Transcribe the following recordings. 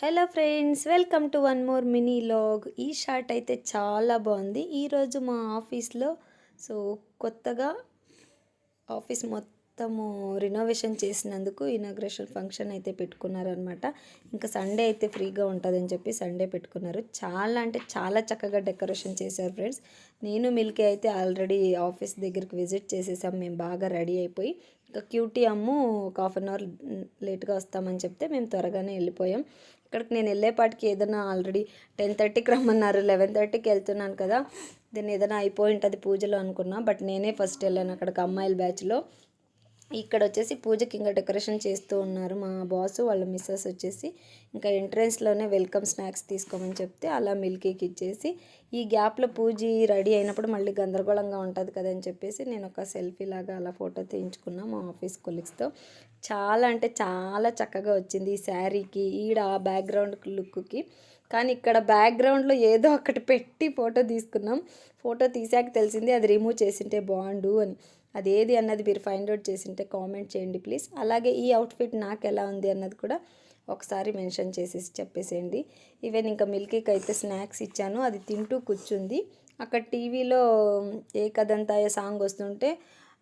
Hello friends, welcome to one more mini log. ఈ short అయితే చాలా బాగుంది. ఈరోజు మా ఆఫీస్లో కొత్తగా ఆఫీస్ మొత్తము రినోవేషన్ చేసినందుకు ఇనాగ్రేషన్ ఫంక్షన్ అయితే పెట్టుకున్నారనమాట. ఇంకా సండే అయితే ఫ్రీగా ఉంటుందని చెప్పి సండే పెట్టుకున్నారు. చాలా అంటే చాలా చక్కగా డెకరేషన్ చేశారు ఫ్రెండ్స్. నేను మిల్కీ అయితే ఆల్రెడీ ఆఫీస్ దగ్గరికి విజిట్ చేసేసాం. మేము బాగా రెడీ అయిపోయి, ఇంకా క్యూటీ అమ్ము ఒక హాఫ్ అన్ అవర్ లేట్గా వస్తామని చెప్తే మేము త్వరగానే వెళ్ళిపోయాం. ఇక్కడికి నేను వెళ్ళేపాటికి ఏదైనా ఆల్రెడీ 10:30కి రమ్మన్నారు, 11:30కి వెళ్తున్నాను కదా, దీన్ని ఏదైనా అయిపోయి ఉంటుంది పూజలో అనుకున్నా. బట్ నేనే ఫస్ట్ వెళ్ళాను అక్కడికి అమ్మాయిల బ్యాచ్లో. ఇక్కడ వచ్చేసి పూజకి ఇంకా డెకరేషన్ చేస్తూ ఉన్నారు మా బాసు వాళ్ళ మిస్సెస్ వచ్చేసి. ఇంకా ఎంట్రెన్స్లోనే వెల్కమ్ స్నాక్స్ తీసుకోమని చెప్తే అలా మిల్కీకి ఇచ్చేసి, ఈ గ్యాప్లో పూజ రెడీ అయినప్పుడు మళ్ళీ గందరగోళంగా ఉంటుంది కదని చెప్పేసి నేను ఒక సెల్ఫీ లాగా అలా ఫోటో తీయించుకున్నా మా ఆఫీస్ కొలీగ్స్తో. చాలా అంటే చాలా చక్కగా వచ్చింది ఈ శారీకి, ఈడ బ్యాక్గ్రౌండ్ లుక్కి. కానీ ఇక్కడ బ్యాక్గ్రౌండ్లో ఏదో ఒకటి పెట్టి ఫోటో తీసుకున్నాం. ఫోటో తీసాక తెలిసింది అది రిమూవ్ చేసింటే బాగుండు అని. అదేది అన్నది మీరు ఫైండ్ అవుట్ చేసింటే కామెంట్ చేయండి ప్లీజ్. అలాగే ఈ అవుట్ఫిట్ నాకు ఎలా ఉంది అన్నది కూడా ఒకసారి మెన్షన్ చేసేసి చెప్పేసేయండి. ఈవెన్ ఇంకా మిల్కీకి అయితే స్నాక్స్ ఇచ్చాను, అది తింటూ కూర్చుంది. అక్కడ టీవీలో ఏ కథంతాయ సాంగ్ వస్తుంటే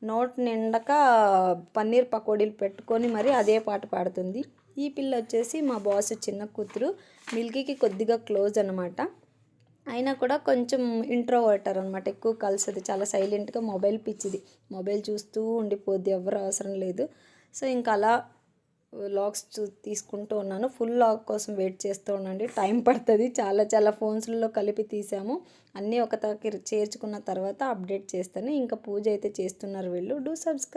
నోట్ నిండక పన్నీర్ పకోడీలు పెట్టుకొని మరి అదే పాట పాడుతుంది. ఈ పిల్ల వచ్చేసి మా బాస్ చిన్న కూతురు, మిల్కీకి కొద్దిగా క్లోజ్ అనమాట. అయినా కూడా కొంచెం ఇంట్రోవర్టర్ అనమాట, ఎక్కువ కలిసేది, చాలా సైలెంట్గా, మొబైల్ పిచ్చిది, మొబైల్ చూస్తూ ఉండిపోద్ది, ఎవరు అవసరం లేదు. సో ఇంకా అలా లాగ్స్ తీసుకుంటూ ఉన్నాను. ఫుల్ లాగ్ కోసం వెయిట్ చేస్తూ ఉండండి, టైం పడుతుంది. చాలా చాలా ఫోన్స్లో కలిపి తీసాము, అన్నీ ఒక దగ్గర చేర్చుకున్న తర్వాత అప్డేట్ చేస్తాను. ఇంకా పూజ అయితే చేస్తున్నారు వీళ్ళు. Do subscribe.